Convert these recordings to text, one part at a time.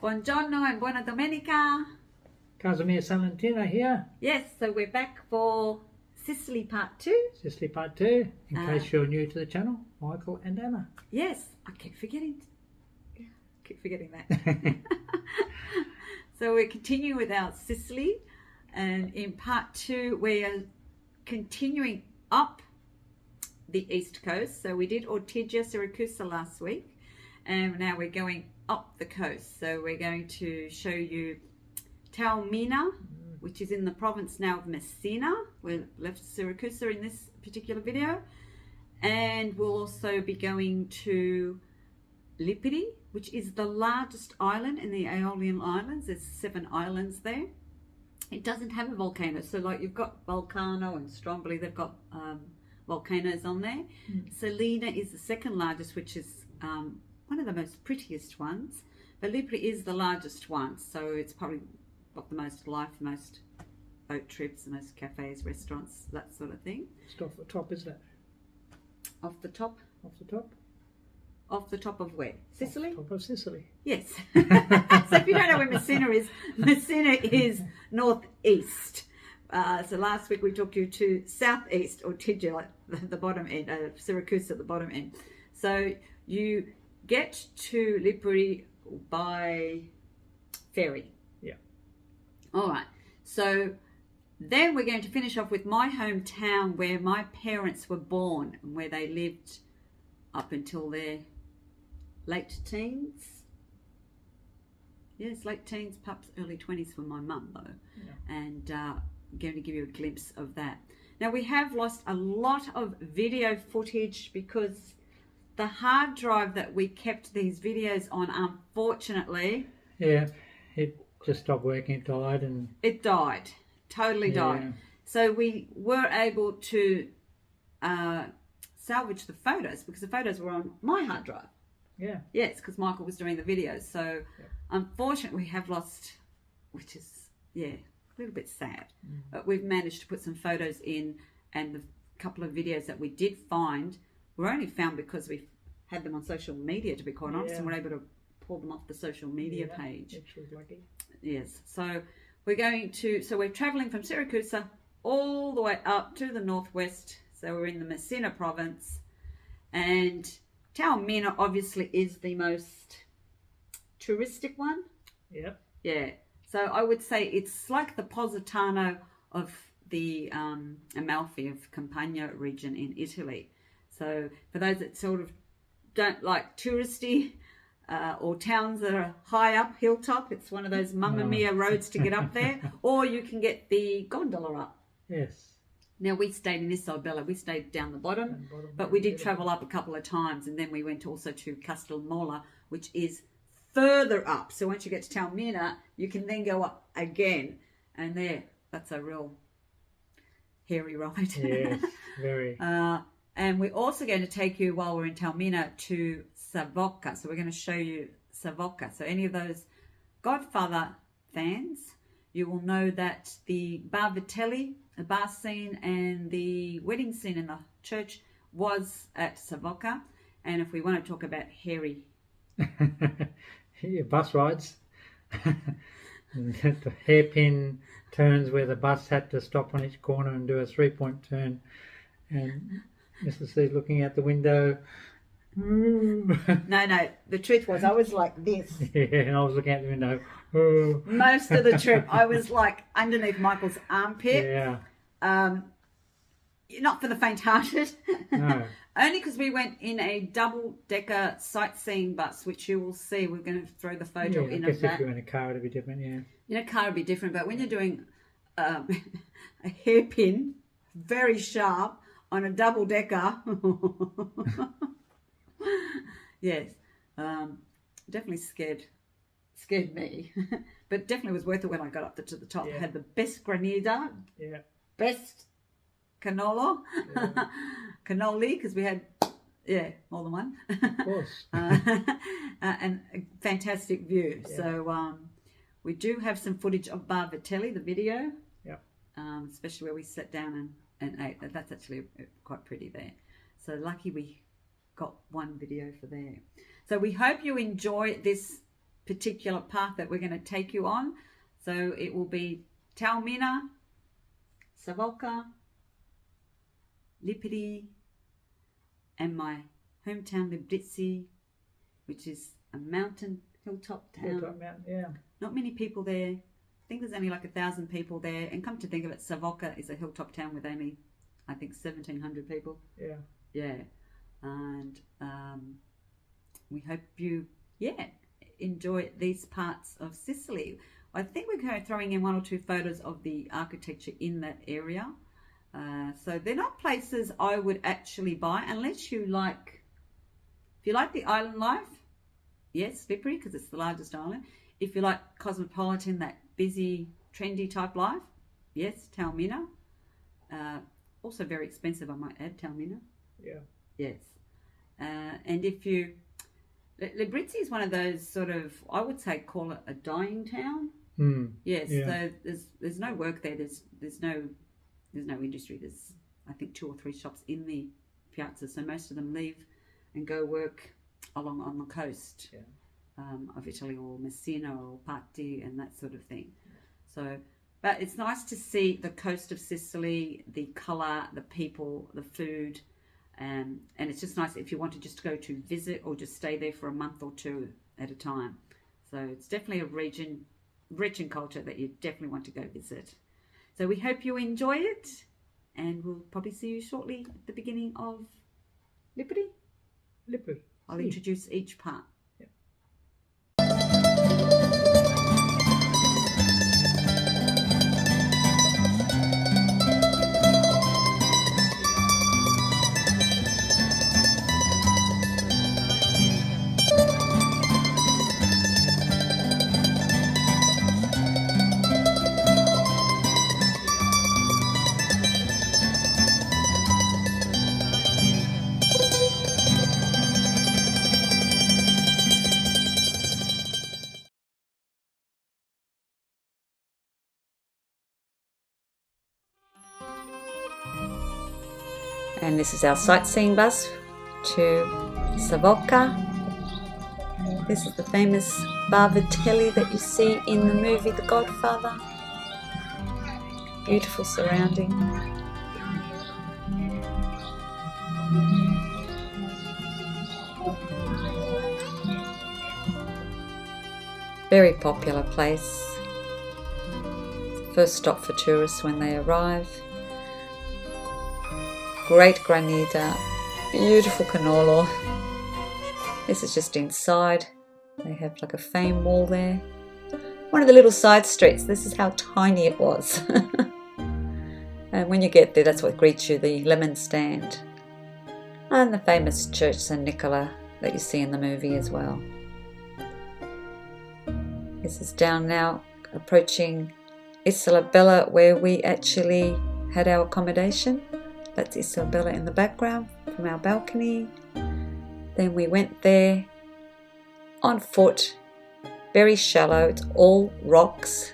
Buongiorno and buona domenica. Castellammare Salentina here. Yes, so we're back for Sicily Part 2. Sicily Part 2, in case you're new to the channel, Michael and Anna. Yes, I keep forgetting that. So we're continuing with our Sicily, and in Part 2 we are continuing up the east coast. So we did Ortigia, Syracuse last week, and now we're going up the coast. So we're going to show you Taormina, which is in the province now of Messina. We left Syracuse in this particular video, and we'll also be going to Lipari, which is the largest island in the Aeolian Islands. There's 7 islands there. It doesn't have a volcano, so like you've got Vulcano and Stromboli, they've got volcanoes on there. Salentina is the second largest, which is one of the most prettiest ones, but Lipari is the largest one, so it's probably got the most life, most boat trips, the most cafes, restaurants, that sort of thing. Just off the top, isn't it? Off the top? Off the top? Off the top of where? Sicily? Off the top of Sicily. Yes. So if you don't know where Messina is northeast. So last week we took you to southeast, or Ortigia, like the bottom end, Syracuse at the bottom end. So you get to Lipari by ferry. Yeah. All right. So then we're going to finish off with my hometown, where my parents were born and where they lived up until their late teens. Yes, late teens, perhaps early 20s for my mum though. Yeah. And I'm going to give you a glimpse of that. Now we have lost a lot of video footage because the hard drive that we kept these videos on, unfortunately... Yeah, it just stopped working, it died. It died, totally died. So we were able to salvage the photos because the photos were on my hard drive. Yeah. Yes, because Michael was doing the videos. So unfortunately we have lost, which is, a little bit sad. But we've managed to put some photos in, and the couple of videos that we did find were only found because we had them on social media, to be quite honest, and we're able to pull them off the social media page. Which was lucky. Yes. So we're travelling from Syracuse all the way up to the northwest. So we're in the Messina province, and Taormina obviously is the most touristic one. Yep. Yeah. So I would say it's like the Positano of the Amalfi of Campania region in Italy. So for those that sort of don't like touristy or towns that are high up, hilltop, it's one of those Mamma Mia roads to get up there, or you can get the gondola up. Yes. Now we stayed in Isabella, we stayed down the bottom, but we did travel up a couple of times, and then we went also to Castellammare, which is further up. So once you get to Taormina, you can then go up again, and that's a real hairy ride. Yes, very. And we're also going to take you, while we're in Taormina, to Savoca. So we're going to show you Savoca. So any of those Godfather fans, you will know that the bar vitelli, the bar scene and the wedding scene in the church was at Savoca. And if we want to talk about hairy... Bus rides. The hairpin turns where the bus had to stop on each corner and do a 3-point turn. And Mr. C's looking out the window. No, the truth was I was like this. Yeah, and I was looking out the window. Most of the trip I was like underneath Michael's armpit. Yeah. Not for the faint-hearted. No. Only because we went in a double-decker sightseeing bus, which you will see. We're going to throw the photo in of that. If you're in a car, it'd be different, yeah. In a car, it'd be different, but when you're doing a hairpin, very sharp, on a double-decker, yes, definitely scared me, but definitely was worth it when I got up to the top. Yeah. Had the best granita, best cannoli, because we had more than one, of course, and a fantastic view. Yeah. So we do have some footage of Bar Vitelli, the video, especially where we sat down and ate. That's actually quite pretty there. So lucky we got one video for there. So we hope you enjoy this particular path that we're going to take you on. So it will be Taormina, Savoca, Lipari, and my hometown Librizzi, which is a mountain hilltop town. Hilltop mountain, yeah. Not many people there. I think there's only like 1,000 people there. And come to think of it, Savoca is a hilltop town with only, I think, 1,700 people. Yeah. Yeah. And we hope you, enjoy these parts of Sicily. I think we're kind of throwing in 1 or 2 photos of the architecture in that area. So they're not places I would actually buy unless you like, if you like the island life, yes, Lipari, because it's the largest island. If you like cosmopolitan, that busy, trendy type life, yes, Taormina. Also very expensive, I might add, Taormina. Yeah. Yes. And if you, Librizzi is one of those sort of, I would say, call it a dying town. Yes. Yeah. So there's no work there. There's no industry. There's, I think, 2 or 3 shops in the piazza. So most of them leave and go work along on the coast of Italy, or Messina or Patti and that sort of thing. So, but it's nice to see the coast of Sicily, the colour, the people, the food. And it's just nice if you want to just go to visit or just stay there for a month or 2 at a time. So it's definitely a region rich in culture that you definitely want to go visit. So we hope you enjoy it, and we'll probably see you shortly at the beginning of Lipari. I'll introduce each part. And this is our sightseeing bus to Savoca. This is the famous Bar Vitelli that you see in the movie The Godfather. Beautiful surrounding. Very popular place. First stop for tourists when they arrive. Great granita, beautiful canolo. This is just inside. They have like a fame wall there. One of the little side streets. This is how tiny it was. And when you get there, that's what greets you, the lemon stand. And the famous church St. Nicola that you see in the movie as well. This is down now, approaching Isola Bella, where we actually had our accommodation. That's Isola Bella in the background from our balcony. Then we went there on foot, very shallow, it's all rocks.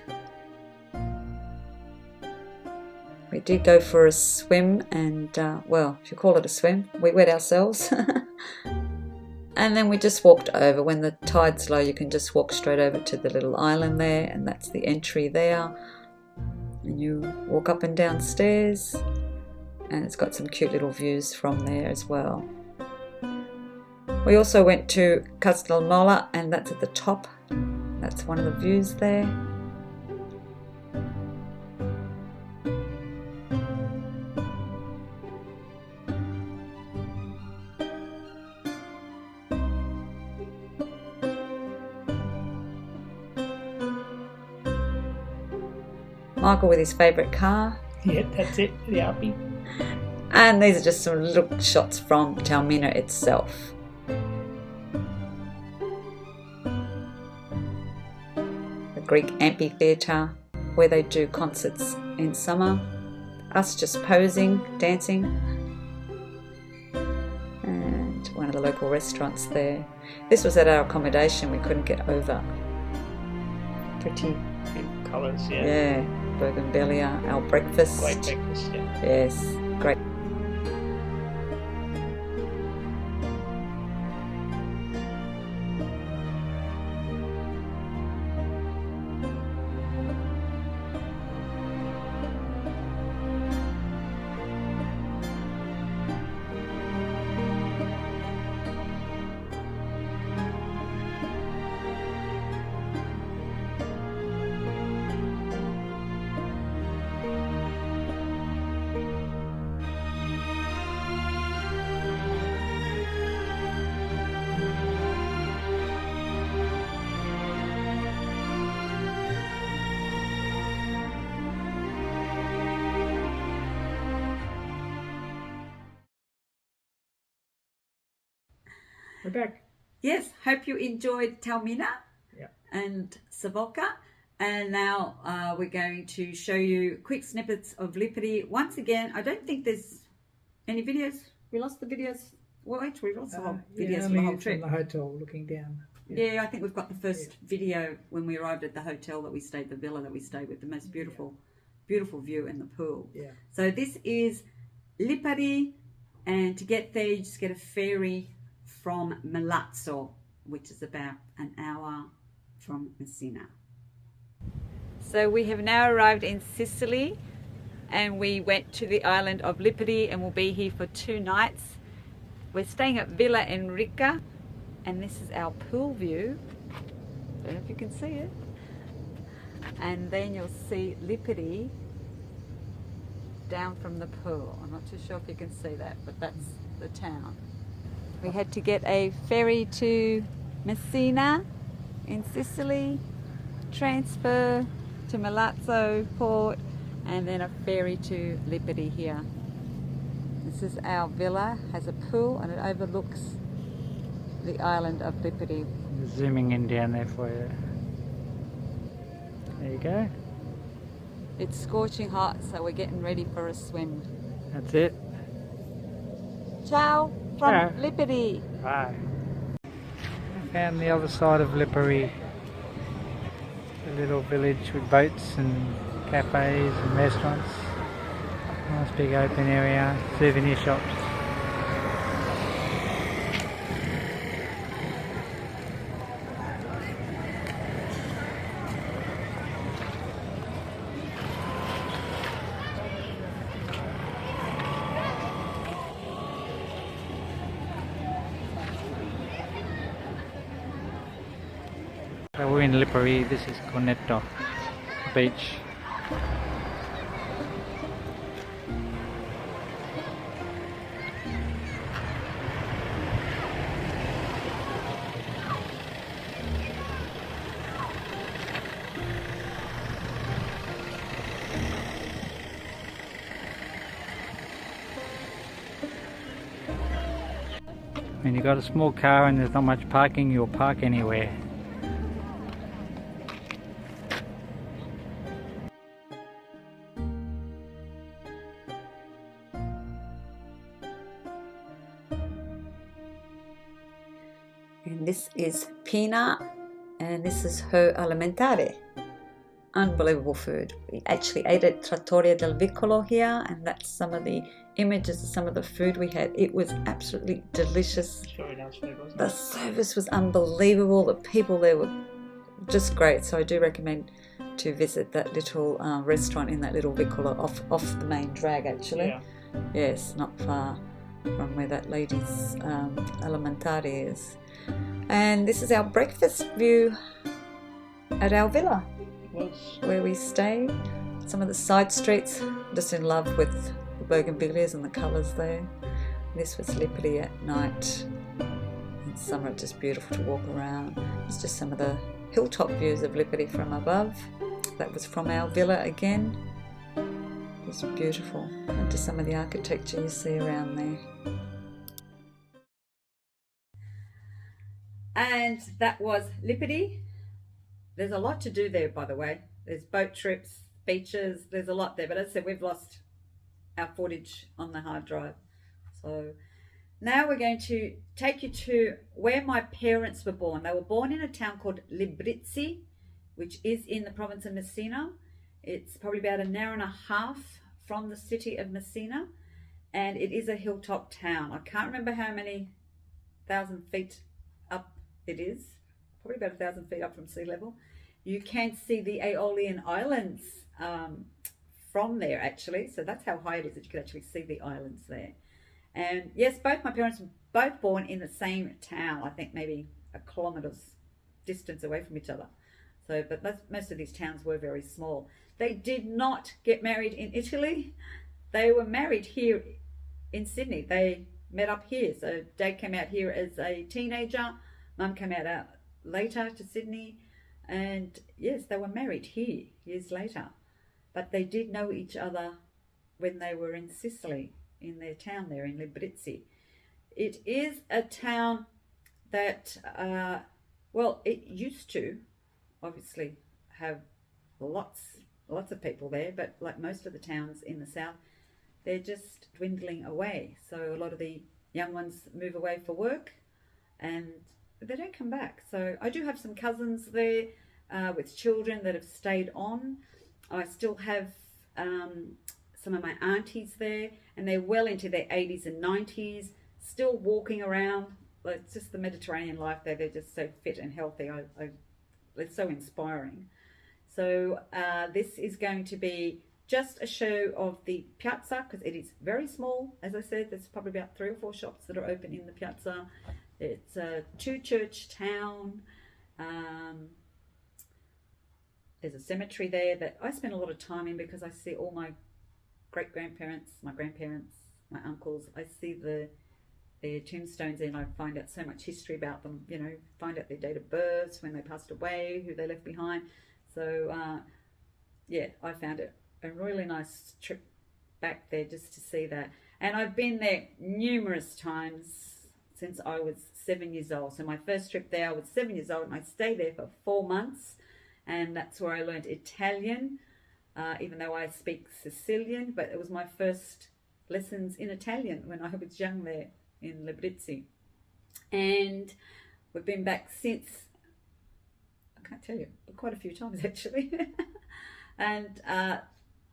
We did go for a swim and, well, if you call it a swim, we wet ourselves. And then we just walked over. When the tide's low, you can just walk straight over to the little island there, and that's the entry there. And you walk up and down stairs, and it's got some cute little views from there as well. We also went to Castellammare, and that's at the top. That's one of the views there. Michael with his favourite car. Yeah, that's it, the Alpi. And these are just some little shots from Taormina itself. The Greek amphitheatre, where they do concerts in summer. Us just posing, dancing. And one of the local restaurants there. This was at our accommodation, we couldn't get over. Pretty colours, yeah. Yeah, Bougainvillea, our breakfast. Great breakfast, yeah. Yes, great. We're back. Yes, hope you enjoyed Taormina and Savoca. And now we're going to show you quick snippets of Lipari. Once again, I don't think there's any videos. We lost the videos. Wait, we lost the whole videos from the whole trip. From the hotel looking down. Yeah, I think we've got the first video when we arrived at the hotel that we stayed, the villa that we stayed with, the most beautiful view and the pool. Yeah. So this is Lipari, and to get there you just get a ferry from Milazzo, which is about an hour from Messina. So we have now arrived in Sicily, and we went to the island of Lipari and we'll be here for 2 nights. We're staying at Villa Enrica, and this is our pool view. Don't know if you can see it. And then you'll see Lipari down from the pool. I'm not too sure if you can see that, but that's the town. We had to get a ferry to Messina in Sicily, transfer to Milazzo port, and then a ferry to Lipari here. This is our villa, has a pool and it overlooks the island of Lipari. Zooming in down there for you. There you go. It's scorching hot, so we're getting ready for a swim. That's it. Ciao from Ciao. Lipari. Bye. Found the other side of Lipari. A little village with boats and cafes and restaurants. Nice big open area, souvenir shops. So we're in Lipari, this is Cornetto Beach. When you've got a small car and there's not much parking, you'll park anywhere. And this is Pina, and this is her alimentare. Unbelievable food. We actually ate at Trattoria del Vicolo here, and that's some of the images of some of the food we had. It was absolutely delicious. Very nice food, wasn't it? The service was unbelievable. The people there were just great. So I do recommend to visit that little restaurant in that little Vicolo off the main drag, actually. Yeah. Yes, not far from where that lady's alimentare is. And this is our breakfast view at our villa where we stay. Some of the side streets, just in love with the bougainvilleas and the colours there. This was Lipari at night. In summer it's just beautiful to walk around. It's just some of the hilltop views of Lipari from above. That was from our villa again. It's beautiful. And just some of the architecture you see around there. And that was Lipari. There's a lot to do there, by the way. There's boat trips, beaches, there's a lot there. But as I said, we've lost our footage on the hard drive. So now we're going to take you to where my parents were born. They were born in a town called Librizzi, which is in the province of Messina. It's probably about an hour and a half from the city of Messina. And it is a hilltop town. I can't remember how many thousand feet up it is, probably about 1,000 feet up from sea level. You can see the Aeolian Islands from there, actually. So that's how high it is that you can actually see the islands there. And yes, both my parents were both born in the same town. I think maybe a kilometre's distance away from each other. So, but most of these towns were very small. They did not get married in Italy. They were married here in Sydney. They met up here. So Dad came out here as a teenager. Mum came out later to Sydney, and yes, they were married here years later. But they did know each other when they were in Sicily, in their town there in Librizzi. It is a town that, well, it used to obviously have lots of people there, but like most of the towns in the south, they're just dwindling away. So a lot of the young ones move away for work and they don't come back. So I do have some cousins there with children that have stayed on. I still have some of my aunties there, and they're well into their 80s and 90s, still walking around. It's just the Mediterranean life there. They're just so fit and healthy. It's so inspiring. So this is going to be just a show of the piazza, because it is very small. As I said, there's probably about 3 or 4 shops that are open in the piazza. It's a 2-church town. There's a cemetery there that I spend a lot of time in because I see all my great-grandparents, my grandparents, my uncles. I see their tombstones and I find out so much history about them, you know, find out their date of birth, when they passed away, who they left behind. So, yeah, I found it a really nice trip back there just to see that. And I've been there numerous times since I was 7 years old. So my first trip there, I was 7 years old and I stayed there for 4 months. And that's where I learned Italian, even though I speak Sicilian. But it was my first lessons in Italian when I was young there in Librizzi. And we've been back since, I can't tell you, but quite a few times actually. And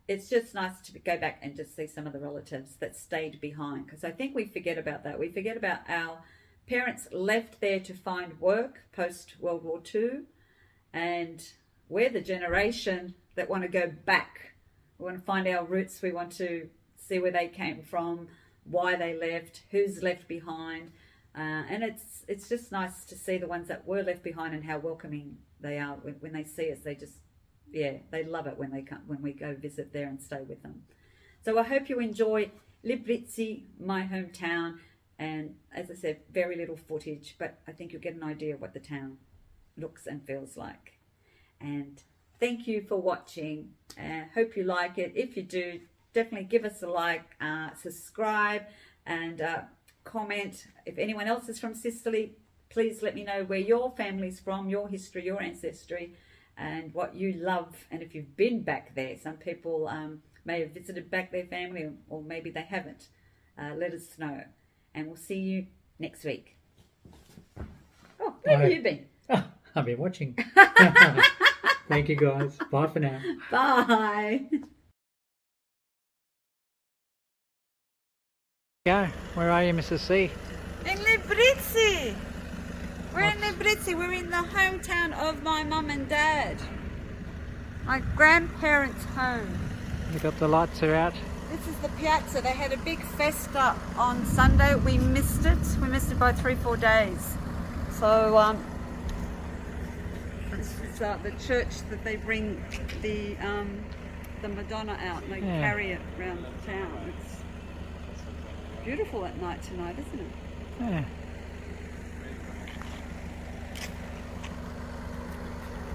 it's just nice to go back and just see some of the relatives that stayed behind, because I think we forget about that. We forget about our parents left there to find work post World War II, and we're the generation that want to go back. We want to find our roots. We want to see where they came from, why they left, who's left behind, and it's just nice to see the ones that were left behind and how welcoming they are when they see us. They just, yeah, they love it when they come, when we go visit there and stay with them. So I hope you enjoy Librizzi, my hometown, and as I said, very little footage, but I think you'll get an idea of what the town looks and feels like. And thank you for watching. Hope you like it. If you do, definitely give us a like, subscribe, and comment. If anyone else is from Sicily, please let me know where your family's from, your history, your ancestry, and what you love. And if you've been back there, some people may have visited back their family, or maybe they haven't. Let us know. And we'll see you next week. Oh, where have you been? Oh, I've been watching. Thank you guys. Bye for now. Bye. Go. Where are you, Mrs. C? In Librizzi. We're in Librizzi. We're in the hometown of my mum and dad. My grandparents' home. Look up, the lights are out. This is the piazza. They had a big festa on Sunday. We missed it. We missed it by 3-4 days. So this is the church that they bring the Madonna out and they carry it around the town. It's beautiful at night tonight, isn't it? Yeah.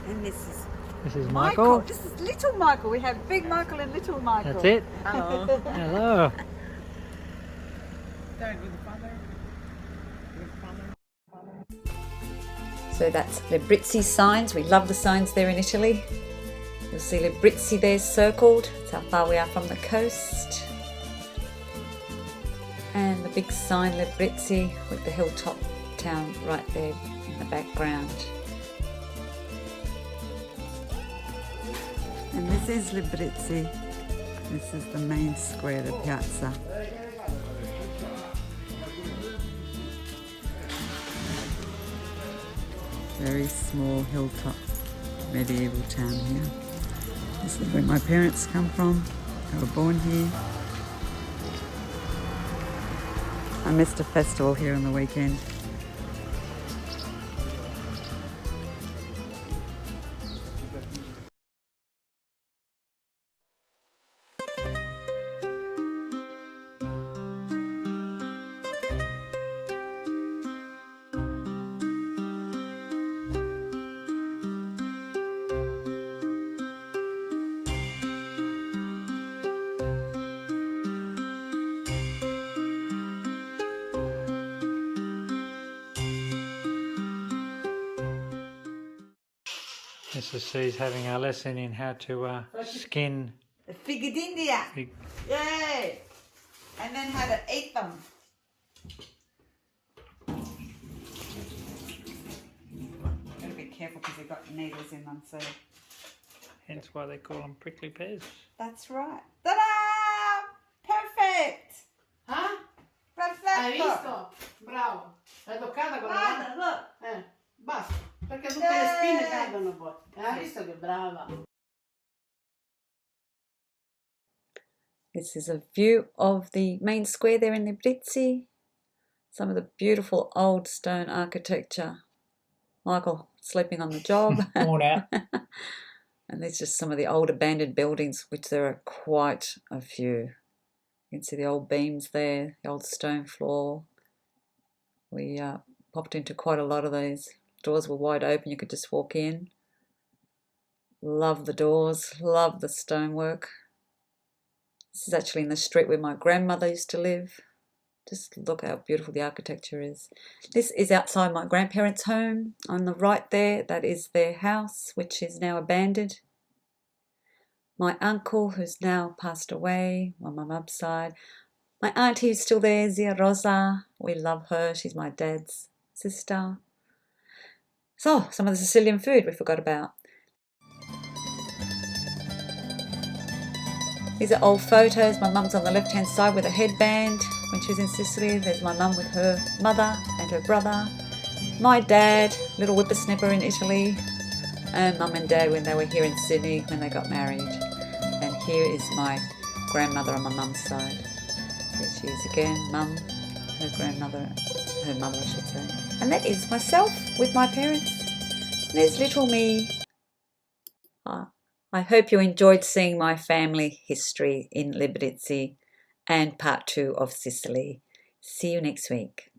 And this is Michael. This is little Michael. We have big Michael and little Michael. That's it. Hello. Hello. So that's Librizzi signs. We love the signs there in Italy. You'll see Librizzi there circled. That's how far we are from the coast. And the big sign Librizzi with the hilltop town right there in the background. And this is Librizzi. This is the main square, the piazza. Very small hilltop medieval town here. This is where my parents come from. They were born here. I missed a festival here on the weekend. Mrs. C's having a lesson in how to skin Figured India. fig. Yay! And then how to eat them. Gotta be careful because they've got needles in them, so. Hence why they call them prickly pears. That's right. Ta-da! Perfect! Ah? Perfetto! Hai visto? Bravo. L'hai toccata con la mano? Guarda, Basta. Perché tutte le spine cadono poi. Hai visto che brava? This is a view of the main square there in Librizzi. Some of the beautiful old stone architecture. Michael sleeping on the job. Worn out. And there's just some of the old abandoned buildings, which there are quite a few. You can see the old beams there, the old stone floor. We popped into quite a lot of these. Doors were wide open, you could just walk in. Love the doors, love the stonework. This is actually in the street where my grandmother used to live. Just look how beautiful the architecture is. This is outside my grandparents' home. On the right there, that is their house, which is now abandoned. My uncle, who's now passed away on my mum's side. My auntie who's still there, Zia Rosa. We love her. She's my dad's sister. So, some of the Sicilian food we forgot about. These are old photos. My mum's on the left-hand side with a headband when she was in Sicily. There's my mum with her mother and her brother. My dad, little whippersnapper in Italy. And mum and dad when they were here in Sydney when they got married. And here is my grandmother on my mum's side. There she is again, mum, her grandmother, her mother I should say. And that is myself with my parents. There's little me. I hope you enjoyed seeing my family history in Librizzi and part 2 of Sicily. See you next week.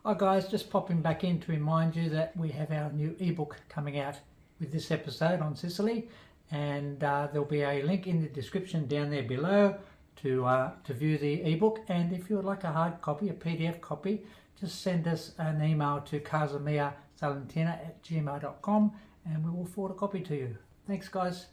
Hi guys, just popping back in to remind you that we have our new ebook coming out with this episode on Sicily, and there'll be a link in the description down there below to view the ebook. And if you would like a hard copy, a PDF copy, just send us an email to casamia@gmail.com and we will forward a copy to you. Thanks guys.